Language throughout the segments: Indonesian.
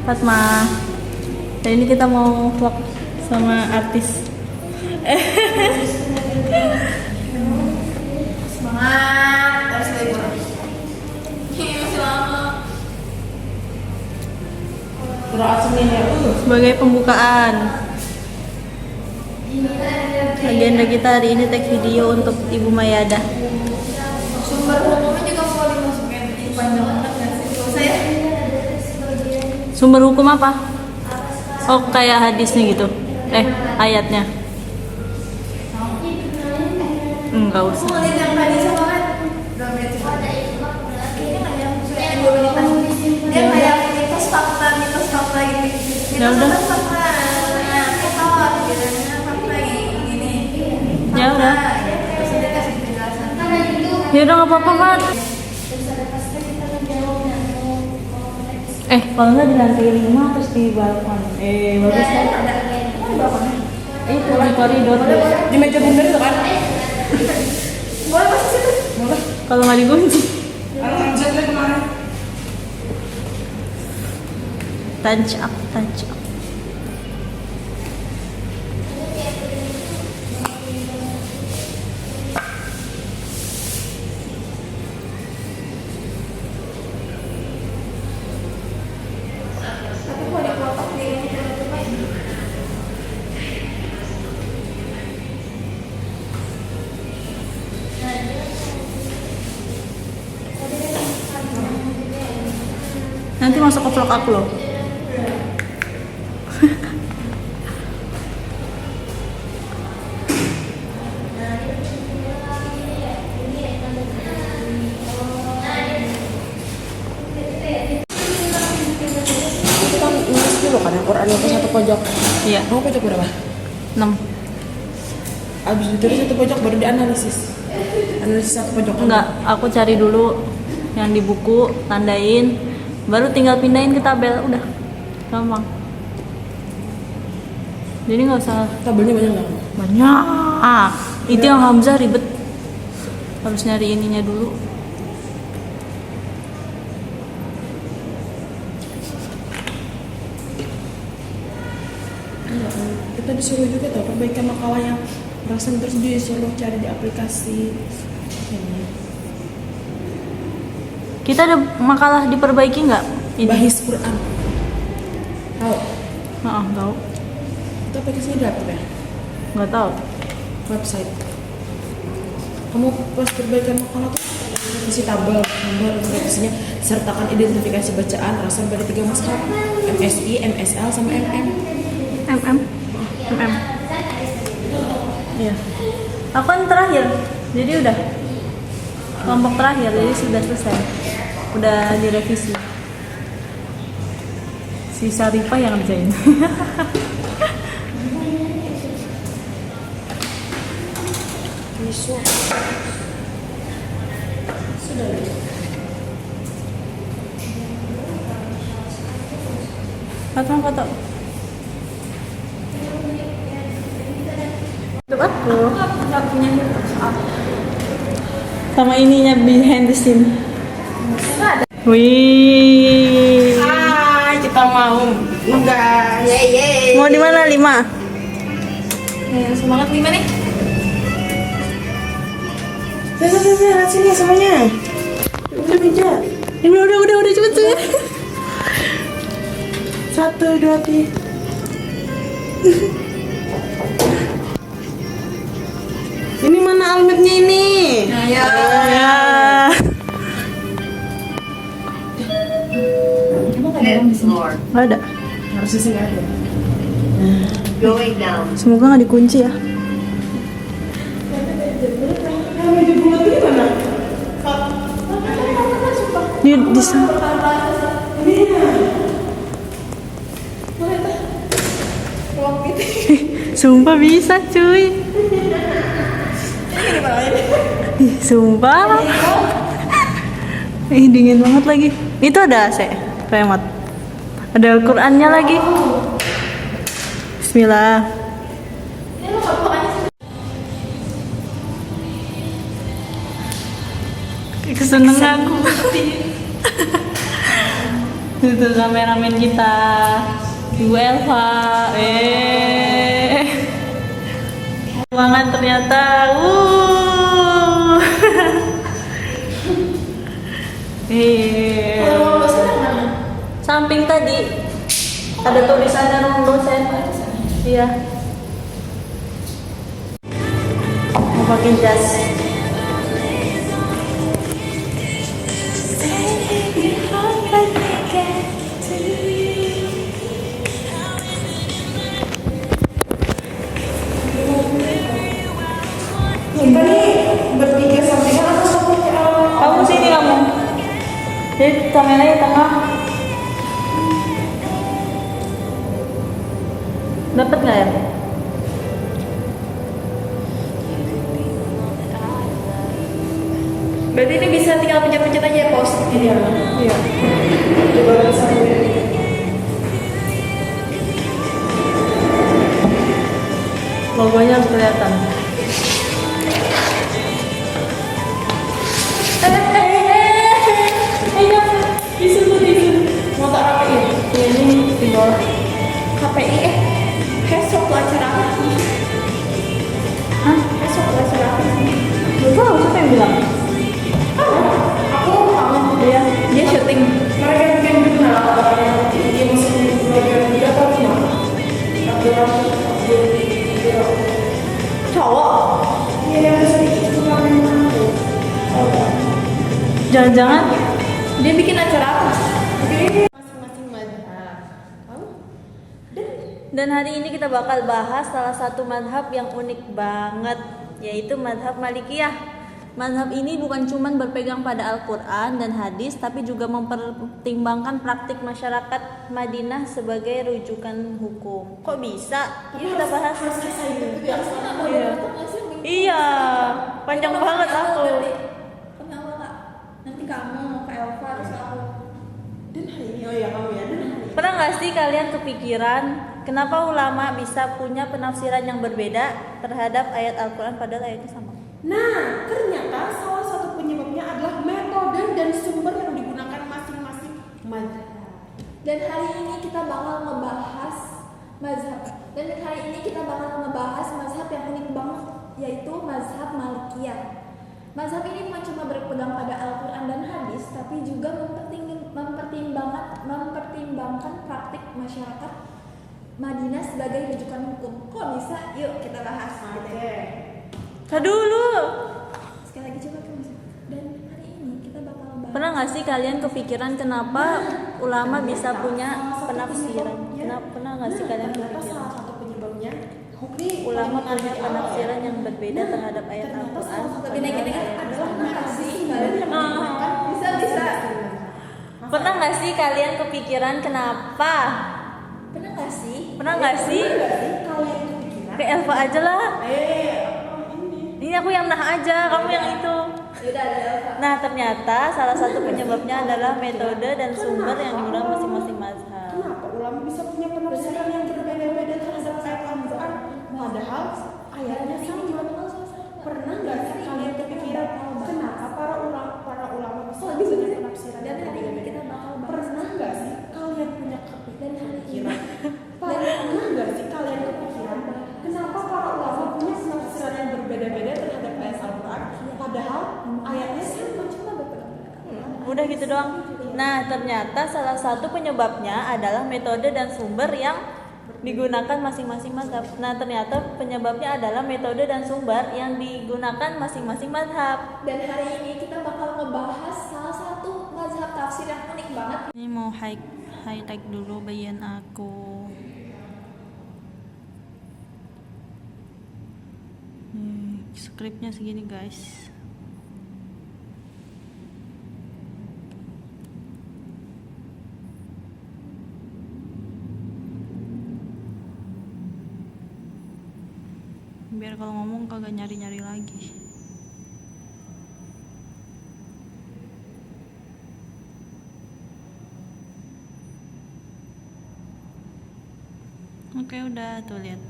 Fatma. Hari ini kita mau vlog sama artis. Semangat, harus libur. Ini masih lama. Doa Senin ya. Sebagai pembukaan. Agenda kita hari ini tag video untuk Ibu Mayada. Sumber hukumnya juga mau dimasukin di panjang banget kan sih? Kalau saya Sumber hukum apa? Oh, kayak hadisnya gitu. Ayatnya. Enggak usah. mau lihat yang tadi sama kan? Udah menit coba. Kayaknya nggak nyampe 2 menitan. Dia kayak mitos fakta gitu. Ya udah. Mitos fakta. Fakta gini. Ya udah. Terus dia kasih penjelasan. Ya udah nggak apa-apa kan. Kalau nggak di lantai 5 terus di balkon. Bagus kan? Itu di koridor. Di meja bundar itu kan? Boleh masuk situ? Boleh. Kalau nggak dikunci. Chatnya kemana? Touch up. Tapi kalau di kotak di ini coba. Nanti masuk ke vlog aku loh. Itu kan nulis dulu kan Al-Quran itu satu pojok. Iya. Kamu pojok berapa? 6. Abis ditulis satu pojok baru dianalisis. Analisis satu pojok. Enggak, aku cari dulu yang di buku, tandain, baru tinggal pindahin ke tabel, udah gampang. Jadi nggak usah Tabelnya banyak nggak? banyak. Itu yang Hamzah ribet, harus nyari ininya dulu. Iya, kita disuruh juga tuh perbaikan makalah yang rasan terus disuruh cari di aplikasi. Ini. Kita ada makalah diperbaiki nggak? Bahis Quran. Tahu? Tahu. Itu aplikasinya di laptop ya? Nggak tahu. Website. Kamu pas perbaikan makalah tuh isi tabel, nomor referensinya, sertakan identifikasi bacaan rasan dari 3 mushaf, MSI, MSL, sama MM. Iya. Aku kan terakhir, jadi udah kelompok terakhir, jadi sudah selesai, udah direvisi. Si Syarifah yang ngerjain. Tisu. Sudah. Foto. Untuk aku. Nggak punya Sama ininya behind the scene. Wih. Hai, kita mau ngegas. Yeay. Mau di mana 5? Semangat 5 nih. Lihat sini semuanya. Udah meja. Udah cepet. 1, 2, 3. Ini mana almetnya ini? Nah, ya. Ya. Nggak ada. Harusnya sih nggak ada. Going down. Semoga nggak dikunci ya. Meja bulat ini mana? Di sana. Sumpah bisa cuy. Ih, sumpah. Dingin banget lagi. Itu ada AC, remote. Ada Al-Qur'annya lagi. Bismillah. Keseneng aku. Itu kameramen kita, Ibu Elva. Ruangan ternyata. Samping tadi ada tulisannya ruang dosen. Iya. Mau pakai jas. Kita nih bertiga sampingan atau sampingnya? Kamu sini kamu. Jadi kameranya tengah. Dapat nggak ya? Berarti ini bisa tinggal pencet-pencet aja ya, pause. Iya. Iya. Coba sambil. Logonya harus kelihatan. Mau tak rapiin? Ini tinggal. KPI besok tuh acara apa? Hah? Besok tuh acara apa? Gak tahu siapa yang bilang. Aku kangen Dia syuting. mereka bikin jurnal ini masih bagian 3 atau 5 Cowok. iya masih kemarin aku Jangan-jangan Dia bikin acara apa? masing-masing madhab tahu dan hari ini kita bakal bahas salah satu madhab yang unik banget, yaitu madhab Malikiyah. Madhab ini bukan cuma berpegang pada Al-Quran dan hadis, tapi juga mempertimbangkan praktik masyarakat Madinah sebagai rujukan hukum. Kok bisa? Ini kita bahas. Iya. Iya, panjang banget aku. Kenapa kak? Nanti kamu ke Elva terus aku. dan hari ini oh ya kamu ya dan hari ini Pernah nggak sih kalian kepikiran kenapa ulama bisa punya penafsiran yang berbeda terhadap ayat Al-Quran padahal ayatnya sama? nah ternyata salah satu penyebabnya adalah metode dan sumber yang digunakan masing-masing madhab Dan hari ini kita bakal ngebahas mazhab. Dan hari ini kita bakal ngebahas mazhab yang unik banget, yaitu mazhab Malikiyah. Mazhab ini bukan cuma berpegang pada Al-Quran dan hadis, tapi juga mempertimbangkan praktik masyarakat Madinah sebagai rujukan hukum. Kok bisa? Yuk kita bahas. Dulu. Sekali lagi coba kamu. Dan hari ini kita bakal bahas. Pernah nggak sih kalian kepikiran kenapa ulama bisa punya penafsiran? Pernah nggak sih kalian ternyata kepikiran? salah satu penyebabnya Ulama punya penafsiran yang berbeda terhadap ayat Al-Quran. Gini-gini adalah makasih kalian. Bisa. Pernah nggak sih kalian kepikiran kenapa? Pernah nggak sih? Pernah nggak sih? kalian kepikiran Ke Elva aja lah. ini Ini aku yang nah aja, kamu yang itu. Yaudah ada Elva. Nah ternyata salah satu penyebabnya adalah metode dan sumber yang digunakan masing-masing mazhab. kenapa ulama bisa punya penafsiran yang berbeda-beda terhadap ayat Al-Quran padahal ayatnya sama pernah nggak sih kalian kepikiran kenapa para ulama bisa punya penafsiran Dan yang hari ini berbeda-beda? kita bakal bahas. Pernah nggak sih kalian punya Dan hari ini kepikiran? Pernah nggak sih kalian kepikiran kenapa para ulama punya penafsiran yang berbeda-beda terhadap ayat Al-Quran padahal ayatnya sama cuma berpegang pada Al-Quran? Udah gitu doang. Nah ternyata salah satu penyebabnya adalah metode dan sumber yang digunakan masing-masing mazhab. Nah ternyata penyebabnya adalah metode dan sumber yang digunakan masing-masing mazhab. Dan hari ini kita bakal ngebahas salah satu mazhab tafsir yang unik banget. Ini mau highlight dulu bagian aku. Skripnya segini guys. Biar kalau ngomong kagak nyari-nyari lagi. Oke udah tuh lihat.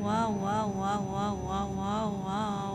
Wow wow wow wow wow wow wow.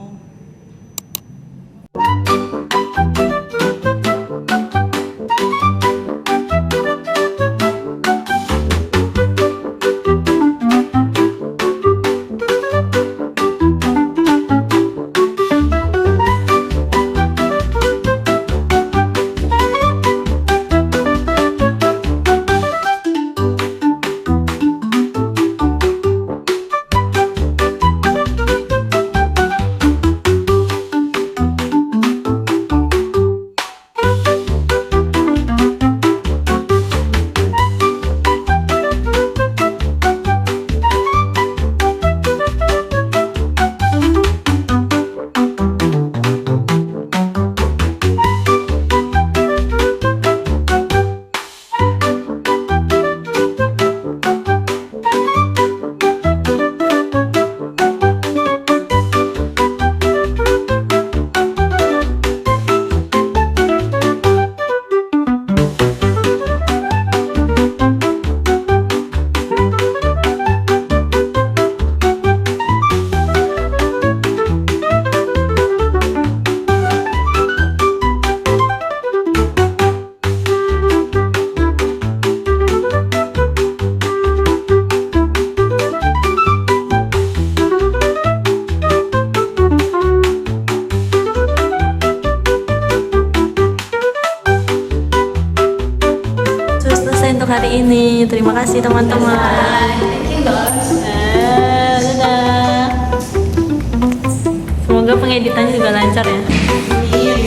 kali ini. Terima kasih teman-teman. Thank you guys. Dadah. Semoga pengeditannya juga lancar ya. Iya.